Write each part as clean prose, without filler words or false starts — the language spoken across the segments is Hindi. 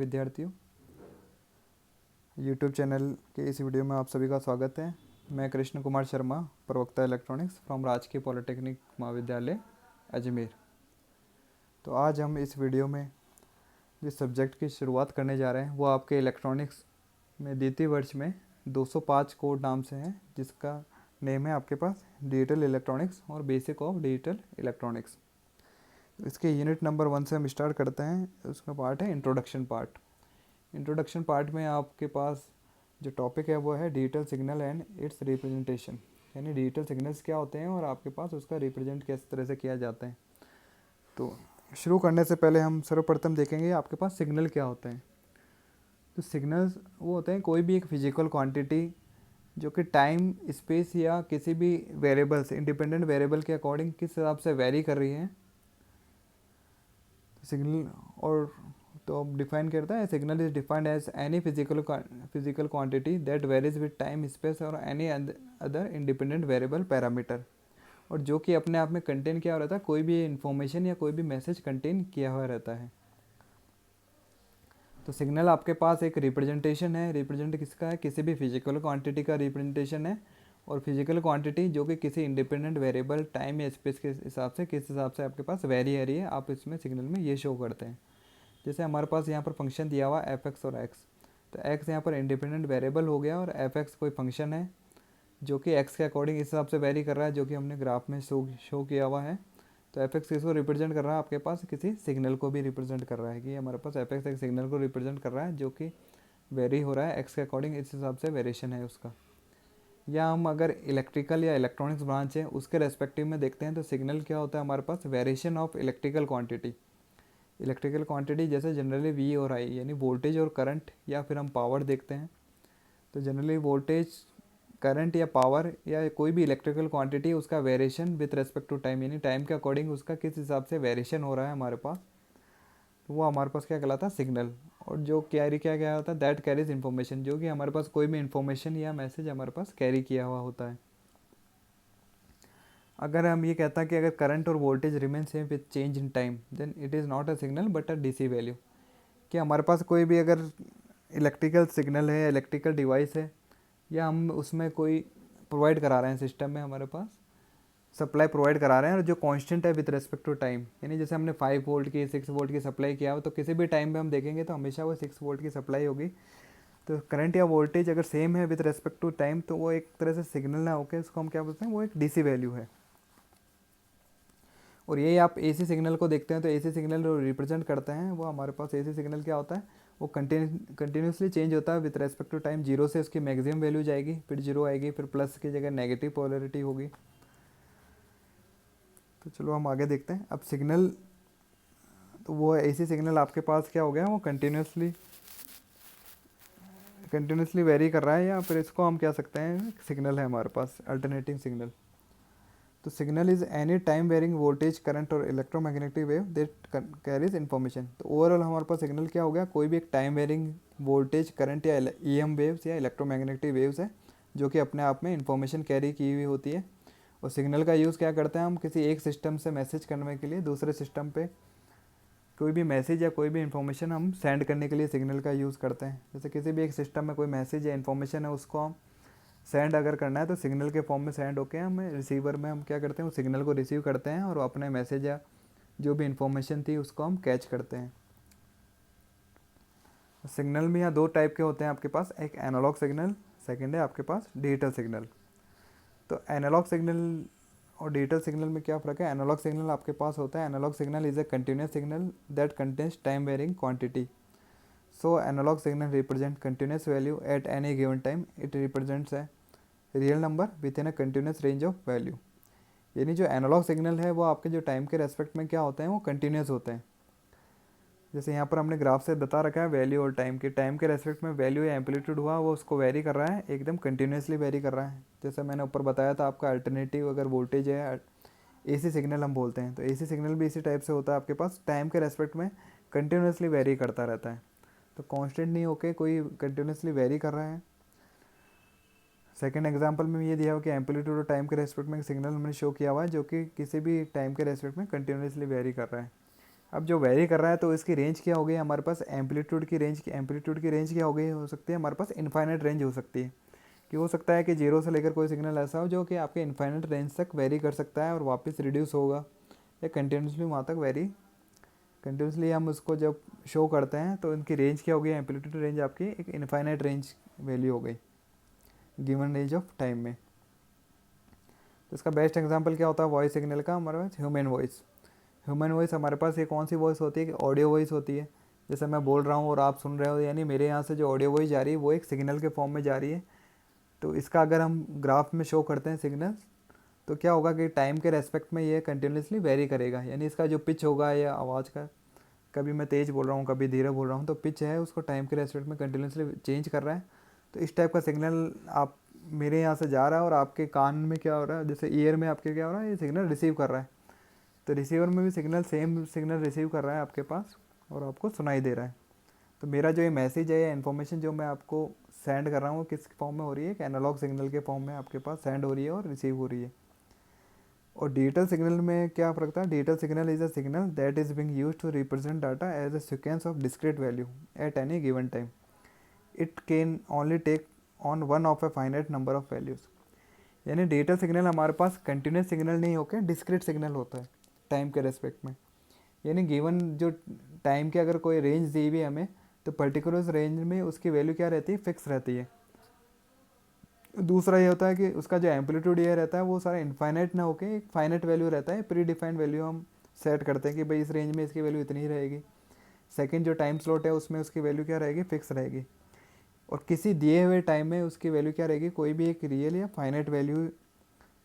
विद्यार्थियों, YouTube चैनल के इस वीडियो में आप सभी का स्वागत है। मैं कृष्ण कुमार शर्मा, प्रवक्ता इलेक्ट्रॉनिक्स फ्रॉम राजकीय पॉलिटेक्निक महाविद्यालय अजमेर। तो आज हम इस वीडियो में जिस सब्जेक्ट की शुरुआत करने जा रहे हैं वो आपके इलेक्ट्रॉनिक्स में द्वितीय वर्ष में 205 कोड नाम से है, जिसका नेम है आपके पास डिजिटल इलेक्ट्रॉनिक्स और बेसिक ऑफ डिजिटल इलेक्ट्रॉनिक्स। इसके यूनिट नंबर 1 से हम स्टार्ट करते हैं। उसका पार्ट है इंट्रोडक्शन पार्ट। इंट्रोडक्शन पार्ट में आपके पास जो टॉपिक है वो है digital signal and it's representation, यानी डिजिटल सिग्नल्स क्या होते हैं और आपके पास उसका रिप्रेजेंट किस तरह से किया जाता है। तो शुरू करने से पहले हम सर्वप्रथम देखेंगे आपके पास सिग्नल क्या होते हैं। तो सिग्नल्स वो होते हैं कोई भी एक फिजिकल क्वांटिटी जो कि टाइम, स्पेस या किसी भी वेरिएबल से, इंडिपेंडेंट वेरिएबल के अकॉर्डिंग किस हिसाब से वेरी कर रही है। सिग्नल और तो अब डिफाइन करता है, signal is defined as any physical quantity that varies with time, space और any other independent variable parameter, और जो कि अपने आप में कंटेन किया हुआ रहता है, कोई भी इंफॉर्मेशन या कोई भी मैसेज कंटेन किया हुआ रहता है। तो सिग्नल आपके पास एक रिप्रेजेंटेशन है। रिप्रेजेंट किसका है? किसी भी फिजिकल क्वांटिटी का रिप्रेजेंटेशन है, और फिजिकल क्वांटिटी जो कि किसी इंडिपेंडेंट वेरिएबल टाइम या स्पेस के हिसाब से किस हिसाब से आपके पास वेरी आ रही है, आप इसमें सिग्नल में ये शो करते हैं। जैसे हमारे पास यहाँ पर फंक्शन दिया हुआ एफ एक्स और एक्स, तो एक्स यहाँ पर इंडिपेंडेंट वेरिएबल हो गया और एफ एक्स कोई फंक्शन है जो कि एक्स के अकॉर्डिंग इस हिसाब से वेरी कर रहा है, जो कि हमने ग्राफ में शो किया हुआ है। तो एफ एक्स किसको रिप्रेजेंट कर रहा है? आपके पास किसी सिग्नल को भी रिप्रेजेंट कर रहा है कि हमारे पास एफ एक्स एक सिग्नल को रिप्रेजेंट कर रहा है जो कि वेरी हो रहा है एक्स के अकॉर्डिंग, इस हिसाब से वेरिएशन है उसका। या हम अगर इलेक्ट्रिकल या इलेक्ट्रॉनिक्स ब्रांच है उसके रेस्पेक्टिव में देखते हैं, तो सिग्नल क्या होता है हमारे पास? Variation of electrical quantity. Electrical quantity जैसे जनरली वी और आई, यानी वोल्टेज और करंट, या फिर हम पावर देखते हैं। तो जनरली वोल्टेज, करंट या पावर या कोई भी इलेक्ट्रिकल क्वांटिटी, उसका variation with respect to time, यानी टाइम के अकॉर्डिंग उसका किस हिसाब से वेरिएशन हो रहा है हमारे पास, तो वो हमारे पास क्या कहलाता है? सिग्नल। और जो कैरी क्या होता है? दैट कैरीज इन्फॉर्मेशन, जो कि हमारे पास कोई भी इन्फॉर्मेशन या मैसेज हमारे पास कैरी किया हुआ होता है। अगर हम ये कहता है कि अगर करंट और voltage remain same with change in time, then it is not a signal but a DC value. कि हमारे पास कोई भी अगर इलेक्ट्रिकल सिग्नल है, इलेक्ट्रिकल डिवाइस है, या हम उसमें कोई प्रोवाइड करा रहे हैं, सिस्टम में हमारे पास सप्लाई प्रोवाइड करा रहे हैं और जो कांस्टेंट है विद रिस्पेक्ट टू टाइम, यानी जैसे हमने 5 वोल्ट की 6 वोल्ट की सप्लाई किया हो, तो किसी भी टाइम पे हम देखेंगे तो हमेशा वो 6 वोल्ट की सप्लाई होगी। तो करंट या वोल्टेज अगर सेम है विद रिस्पेक्ट टू टाइम, तो वो एक तरह से सिग्नल ना होकर उसको हम क्या बोलते हैं? वो एक डीसी वैल्यू है। और यही आप एसी सिग्नल को देखते हैं, तो एसी सिग्नल जो रिप्रेजेंट करते हैं वो हमारे पास एसी सिग्नल क्या होता है? वो कंटिन्यूसली चेंज होता है with respect to time. Zero से उसकी मैक्सिमम वैल्यू जाएगी, फिर जीरो आएगी, फिर प्लस की जगह नेगेटिव पोलरिटी होगी। तो चलो हम आगे देखते हैं। अब सिग्नल, तो वो एसी सिग्नल आपके पास क्या हो गया? वो कंटिन्यूसली वेरी कर रहा है, या फिर इसको हम कह सकते हैं सिग्नल है हमारे पास अल्टरनेटिंग सिग्नल। तो signal is any time varying voltage, current और electromagnetic wave that carries information. तो ओवरऑल हमारे पास सिग्नल क्या हो गया? कोई भी एक टाइम वेरिंग वोल्टेज, करंट या ईएम वेव्स या इलेक्ट्रोमैग्नेटिक वेव्स है जो कि अपने आप में इन्फॉर्मेशन कैरी की हुई होती है। और सिग्नल का यूज़ क्या करते हैं हम? किसी एक सिस्टम से मैसेज करने के लिए दूसरे सिस्टम पे कोई भी मैसेज या कोई भी इन्फॉर्मेशन हम सेंड करने के लिए सिग्नल का यूज़ करते हैं। जैसे किसी भी एक सिस्टम में कोई मैसेज या इन्फॉर्मेशन है, उसको हम सेंड अगर करना है तो सिग्नल के फॉर्म में सेंड होके हम रिसीवर में हम क्या करते हैं? उस सिग्नल को रिसीव करते हैं और अपने मैसेज या जो भी इन्फॉर्मेशन थी उसको हम कैच करते हैं। सिग्नल भी यहाँ दो टाइप के होते हैं आपके पास, एक एनालॉग सिग्नल, सेकंड है आपके पास डिजिटल सिग्नल। तो एनालॉग सिग्नल और डिजिटल सिग्नल में क्या फ़र्क है? एनालॉग सिग्नल आपके पास होता है, analogue signal is a continuous signal that contains time varying quantity. So analogue signal represent continuous value at any given time. It represents a real number within a continuous range of value. यानी जो एनालॉग सिग्नल है वो आपके जो टाइम के रेस्पेक्ट में क्या होते हैं? वो कंटिन्यूस होते हैं। जैसे यहाँ पर हमने ग्राफ से बता रखा है वैल्यू और टाइम के रेस्पेक्ट में वैल्यू या एम्पलीट्यूड हुआ, वो उसको वेरी कर रहा है, एकदम कंटिन्यूसली वेरी कर रहा है। जैसे मैंने ऊपर बताया था, आपका अल्टरनेटिव अगर वोल्टेज है, एसी सिग्नल हम बोलते हैं, तो एसी सिग्नल भी इसी टाइप से होता है आपके पास, टाइम के रेस्पेक्ट में कंटिन्यूसली वेरी करता रहता है। तो कांस्टेंट नहीं होके कोई कंटिन्यूसली वेरी कर रहा है। सेकेंड एग्जाम्पल में ये दिया हुआ कि एम्पलीट्यूड और टाइम के रेस्पेक्ट में सिग्नल हमने शो किया हुआ है जो कि किसी भी टाइम के रेस्पेक्ट में कंटिन्यूसली वेरी कर रहा है। अब जो वेरी कर रहा है तो इसकी रेंज क्या हो गई हमारे पास, एम्पलीट्यूड की रेंज क्या हो गई, हो सकती है हमारे पास इनफाइनाइट रेंज हो सकती है, कि हो सकता है कि जीरो से लेकर कोई सिग्नल ऐसा हो जो कि आपके इनफाइनाइट रेंज तक वेरी कर सकता है और वापस रिड्यूस होगा, या कंटिन्यूसली वहाँ तक वेरी, कंटिन्यूसली हम उसको जब शो करते हैं तो इनकी रेंज क्या हो गई, एम्पलीट्यूड रेंज आपकी एक इनफाइनाइट रेंज वैल्यू हो गई गिवन रेंज ऑफ टाइम में। तो इसका बेस्ट एग्जांपल क्या होता है वॉइस सिग्नल का, हमारे पास ह्यूमन वॉइस हमारे पास ये कौन सी वॉइस होती है कि ऑडियो वॉइस होती है, जैसे मैं बोल रहा हूँ और आप सुन रहे हो, यानी मेरे यहाँ से जो ऑडियो वॉइस जा रही है वो एक सिग्नल के फॉर्म में जा रही है। तो इसका अगर हम ग्राफ में शो करते हैं सिग्नल, तो क्या होगा कि टाइम के रेस्पेक्ट में ये कंटिन्यूसली वेरी करेगा, यानी इसका जो पिच होगा या आवाज़ का, कभी मैं तेज़ बोल रहा हूँ कभी धीरे बोल रहा हूँ, तो पिच है उसको टाइम के रेस्पेक्ट में कंटिन्यूसली चेंज कर रहा है। तो इस टाइप का सिग्नल आप मेरे यहाँ से जा रहा है और आपके कान में क्या हो रहा है, जैसे ईयर में आपके क्या हो रहा है, ये सिग्नल रिसीव कर रहा है। तो रिसीवर में भी सिग्नल सेम सिग्नल रिसीव कर रहा है आपके पास और आपको सुनाई दे रहा है। तो मेरा जो ये मैसेज है या इन्फॉर्मेशन जो मैं आपको सेंड कर रहा हूँ किस फॉर्म में हो रही है, एक एनालॉग सिग्नल के फॉर्म में आपके पास सेंड हो रही है और रिसीव हो रही है। और डिजिटल सिग्नल में क्या फ़र्क था, digital signal is a signal that is being use to represent data as a sequence of discrete value at any given time. It can only take on one of a finite number of values. यानी डिजिटल सिग्नल हमारे पास कंटिन्यूस सिग्नल नहीं होकर डिस्क्रीट सिग्नल होता है टाइम के रेस्पेक्ट में, यानी गिवन जो टाइम की अगर कोई रेंज दी हुई है हमें, तो पर्टिकुलर उस रेंज में उसकी वैल्यू क्या रहती है, फिक्स रहती है। दूसरा ये होता है कि उसका जो एम्पलीट्यूड ये रहता है वो सारा इनफाइनाइट ना होके एक फाइनाइट वैल्यू रहता है, प्री डिफाइंड वैल्यू हम सेट करते हैं कि भाई इस रेंज में इसकी वैल्यू इतनी ही रहेगी। सेकंड जो टाइम स्लॉट है उसमें उसकी वैल्यू क्या रहेगी, फिक्स रहेगी। और किसी दिए हुए टाइम में उसकी वैल्यू क्या रहेगी, कोई भी एक रियल या फाइनाइट वैल्यू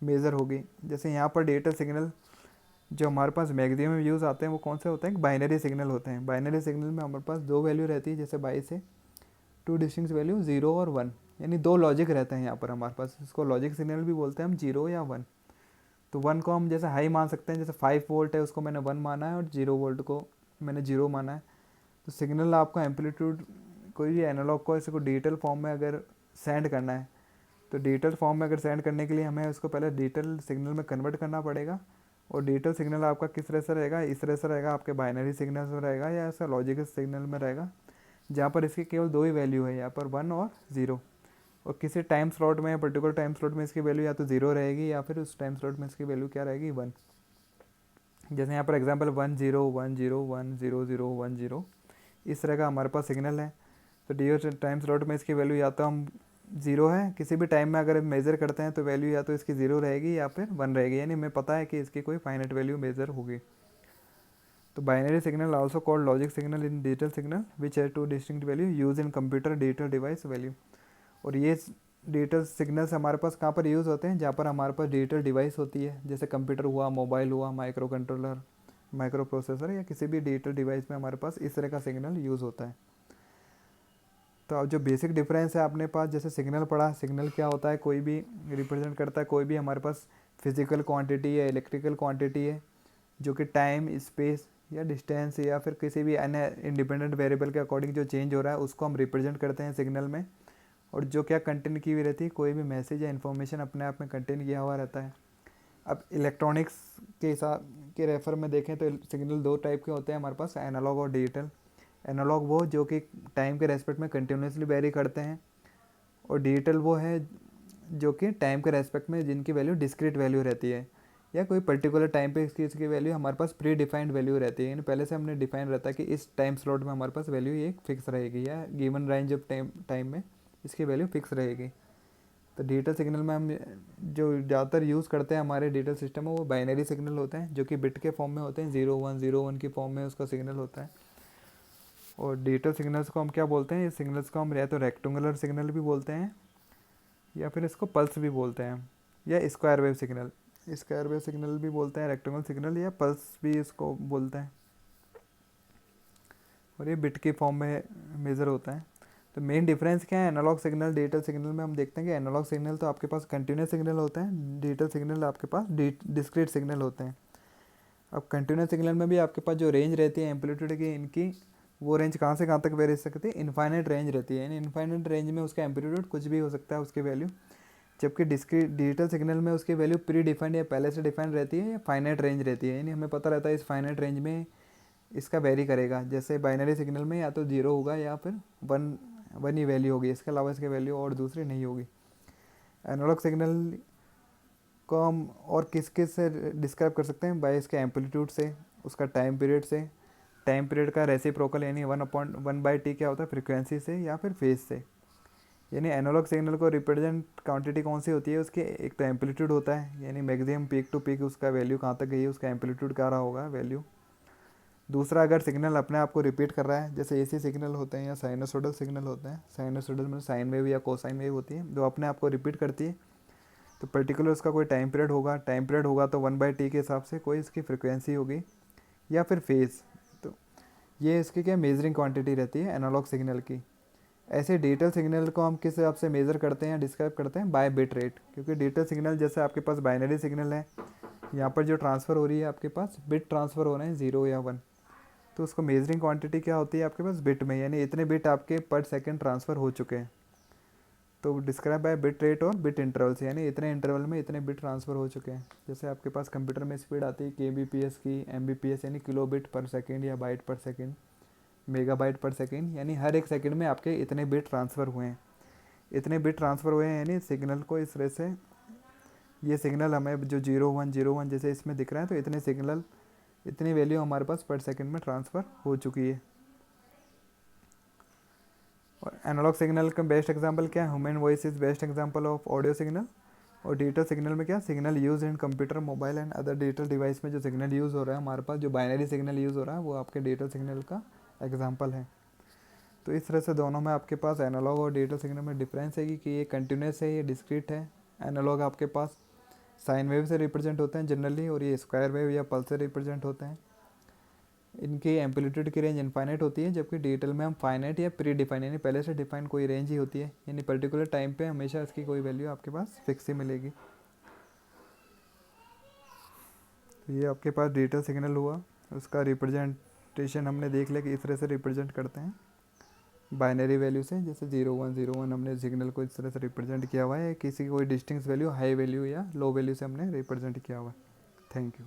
मेज़र होगी। जैसे यहाँ पर डिजिटल सिग्नल जो हमारे पास मैक्सिमम यूज़ आते हैं वो कौन से होते हैं, बाइनरी सिग्नल होते हैं। बाइनरी सिग्नल में हमारे पास दो वैल्यू रहती है, जैसे 22 से टू डिस्टिंक्ट वैल्यू 0 और 1, यानी दो लॉजिक रहते हैं यहाँ पर हमारे पास। इसको लॉजिक सिग्नल भी बोलते हैं हम, 0 या 1। तो 1 को हम जैसे हाई मान सकते हैं, जैसे 5 वोल्ट है उसको मैंने 1 माना है और 0 वोल्ट को मैंने 0 माना है। तो सिग्नल आपका एम्पलीट्यूड कोई भी एनालॉग को इसको डिजिटल फॉर्म में अगर सेंड करना है, तो डिजिटल फॉर्म में अगर सेंड करने के लिए हमें उसको पहले डिजिटल सिग्नल में कन्वर्ट करना पड़ेगा। और डिजिटल सिग्नल आपका किस तरह से रहेगा, इस तरह से रहेगा, आपके बाइनरी सिग्नल में रहेगा या ऐसा लॉजिकल सिग्नल में रहेगा, जहाँ पर इसकी केवल दो ही वैल्यू है, यहाँ पर 1 और 0। और किसी टाइम स्लॉट में, पर्टिकुलर टाइम स्लॉट में इसकी वैल्यू या तो 0 रहेगी या फिर उस टाइम स्लॉट में इसकी वैल्यू क्या रहेगी, 1। जैसे यहाँ पर एग्जांपल 1 0 1 0 1 0 0 1 0, इस तरह का हमारे पास सिग्नल है। तो डिजिटल टाइम स्लॉट में इसकी वैल्यू या तो हम 0 है, किसी भी टाइम में अगर मेज़र करते हैं तो वैल्यू या तो इसकी 0 रहेगी या फिर 1 रहेगी, यानी हमें पता है कि इसकी कोई फाइनाइट वैल्यू मेज़र होगी। तो binary signal also called logic signal in digital signal which have two distinct value use in computer digital device value. और ये डिजिटल सिग्नल्स हमारे पास कहाँ पर यूज़ होते हैं, जहाँ पर हमारे पास डिजिटल डिवाइस होती है, जैसे कंप्यूटर हुआ, मोबाइल हुआ, माइक्रो कंट्रोलर, माइक्रो प्रोसेसर, या किसी भी डिजिटल डिवाइस में हमारे पास इस तरह का सिग्नल यूज़ होता है। तो अब जो बेसिक डिफरेंस है अपने पास, जैसे सिग्नल पढ़ा, सिग्नल क्या होता है, कोई भी रिप्रेजेंट करता है कोई भी हमारे पास फिजिकल क्वांटिटी या इलेक्ट्रिकल क्वांटिटी है, जो कि टाइम, स्पेस या डिस्टेंस या फिर किसी भी अन्य इंडिपेंडेंट वेरिएबल के अकॉर्डिंग जो चेंज हो रहा है उसको हम रिप्रेजेंट करते हैं सिग्नल में। और जो क्या कंटेन की हुई रहती है, कोई भी मैसेज या इन्फॉर्मेशन अपने आप में कंटेन किया हुआ रहता है। अब इलेक्ट्रॉनिक्स के हिसाब के रेफर में देखें तो सिग्नल दो टाइप के होते हैं हमारे पास, एनालॉग और डिजिटल। एनालॉग वो जो कि टाइम के रेस्पेक्ट में कंटिन्यूसली वेरी करते हैं, और डिजिटल वो है जो कि टाइम के रेस्पेक्ट में जिनकी वैल्यू डिस्क्रीट वैल्यू रहती है, या कोई पर्टिकुलर टाइम पे इसकी वैल्यू हमारे पास प्री डिफाइंड वैल्यू रहती है, यानी पहले से हमने डिफाइन रहता है कि इस टाइम स्लॉट में हमारे पास वैल्यू ये फिक्स रहेगी, या गिवन रेंज ऑफ टाइम में इसकी वैल्यू फिक्स रहेगी। तो डिजिटल सिग्नल में हम जो ज़्यादातर यूज़ करते हैं हमारे डिजिटल सिस्टम में वो बाइनरी सिग्नल होते हैं, जो कि बिट के फॉर्म में होते हैं, 0 1 0 1 की फॉर्म में उसका सिग्नल होता है। और डिजिटल सिग्नल्स को हम क्या बोलते हैं, ये सिग्नल्स को हम या तो रेक्टेंगुलर सिग्नल भी बोलते हैं, या फिर इसको पल्स भी बोलते हैं, या स्क्वायर वेव सिग्नल भी बोलते हैं, रेक्टेंगुलर सिग्नल या पल्स भी इसको बोलते हैं। और ये बिट की फॉर्म में मेज़र होता है। तो मेन डिफरेंस क्या है एनालॉग सिग्नल डिजिटल सिग्नल में, हम देखते हैं कि एनालॉग सिग्नल तो आपके पास कंटिन्यूस सिग्नल होते हैं, डिजिटल सिग्नल आपके पास डिस्क्रीट सिग्नल होते हैं। अब कंटिन्यूस सिग्नल में भी आपके पास जो रेंज रहती है एम्पलीट्यूड की, इनकी वो रेंज कहाँ से कहाँ तक वेरी सकती है, इनफाइनाइट रेंज रहती है, यानी इनफाइनाइट रेंज में उसका एम्पलीट्यूड कुछ भी हो सकता है उसकी वैल्यू। जबकि डिजिटल सिग्नल में उसकी वैल्यू प्री डिफाइंड या पहले से डिफाइंड रहती है, या फाइनाइट रेंज रहती है, यानी हमें पता रहता है इस फाइनाइट रेंज में इसका वेरी करेगा। जैसे बाइनरी सिग्नल में या तो जीरो होगा या फिर वन वन ही वैल्यू होगी, इसके अलावा इसकी वैल्यू और दूसरी नहीं होगी। एनालॉग सिग्नल को हम और किस किस से डिस्क्राइब कर सकते हैं? बाय इसके एम्पलीट्यूड से, उसका टाइम पीरियड से, टाइम पीरियड का रेसिप्रोकल यानी 1/1/t क्या होता है, फ्रीक्वेंसी से या फिर फेज से। यानी एनालॉग सिग्नल को रिप्रेजेंट क्वांटिटी कौन सी होती है उसकी? एक तो एम्पलीट्यूड होता है, यानी मैक्सिमम पीक टू पीक उसका वैल्यू कहाँ तक गई है, उसका एम्पलीट्यूड क्या रहा होगा वैल्यू। दूसरा, अगर सिग्नल अपने आप को रिपीट कर रहा है, जैसे एसी सिग्नल होते हैं या साइनोसोडल सिग्नल होते हैं, साइनोसोडल में साइन वेव या कोसाइन वेव होती है जो अपने आप को रिपीट करती है, तो पर्टिकुलर उसका कोई टाइम पीरियड होगा। टाइम पीरियड होगा तो 1/t के हिसाब से कोई इसकी फ्रिक्वेंसी होगी या फिर फेज। तो ये इसकी क्या मेजरिंग क्वांटिटी रहती है एनालॉग सिग्नल की। ऐसे डिजिटल सिग्नल को हम किस हिसाब से मेज़र करते हैं या डिस्क्राइब करते हैं? By bit rate. क्योंकि डिजिटल सिग्नल जैसे आपके पास बाइनरी सिग्नल है, यहाँ पर जो ट्रांसफ़र हो रही है आपके पास बिट ट्रांसफ़र हो रहे हैं 0 या 1, तो उसको मेजरिंग क्वांटिटी क्या होती है आपके पास? बिट में, यानी इतने बिट आपके पर सेकंड ट्रांसफ़र हो चुके हैं। तो डिस्क्राइब बाय बिट रेट और बिट इंटरवल्स, यानी इतने इंटरवल में इतने बिट ट्रांसफ़र हो चुके हैं। जैसे आपके पास कंप्यूटर में स्पीड आती है kbps की, mbps यानी किलो बिट पर सेकेंड या बाइट पर सेकेंड, मेगाबाइट पर सेकेंड, यानी हर एक सेकंड में आपके इतने बिट ट्रांसफ़र हुए हैं। इतने बिट ट्रांसफ़र हुए हैं यानी सिग्नल को इस तरह से, ये सिग्नल हमें जो 0101 जैसे इसमें दिख रहा है, तो इतने सिग्नल, इतनी वैल्यू हमारे पास पर सेकंड में ट्रांसफ़र हो चुकी है। और एनालॉग सिग्नल का बेस्ट एग्जांपल क्या है? Human voice is best example of audio signal. और डिजिटल सिग्नल में क्या? Signal use in computer, mobile and other digital device में जो सिग्नल यूज़ हो रहा है हमारे पास, जो बाइनरी सिग्नल यूज़ हो रहा है वो आपके डिजिटल सिग्नल का एग्जाम्पल है। तो इस तरह से दोनों में आपके पास एनालॉग और डिजिटल सिग्नल में डिफरेंस है कि ये कंटिन्यूस है, ये डिस्क्रीट है। एनालॉग आपके पास साइन वेव से रिप्रेजेंट होते हैं जनरली, और ये स्क्वायर वेव या पल्स से रिप्रेजेंट होते हैं। इनकी एम्पलीट्यूड की रेंज इनफाइनाइट होती है, जबकि डिजिटल में हम फाइनाइट या प्री डिफाइन यानी पहले से डिफाइन कोई रेंज ही होती है, यानी पर्टिकुलर टाइम पे हमेशा इसकी कोई वैल्यू आपके पास फिक्स ही मिलेगी। तो ये आपके पास डिजिटल सिग्नल हुआ, उसका रिप्रेजेंटेशन हमने देख लिया कि इस तरह से रिप्रेजेंट करते हैं बाइनरी वैल्यू से। जैसे 0101 हमने सिग्नल को इस तरह से रिप्रेजेंट किया हुआ है, किसी की कोई डिस्टिंक्ट वैल्यू हाई वैल्यू या लो वैल्यू से हमने रिप्रेजेंट किया हुआ है। Thank you.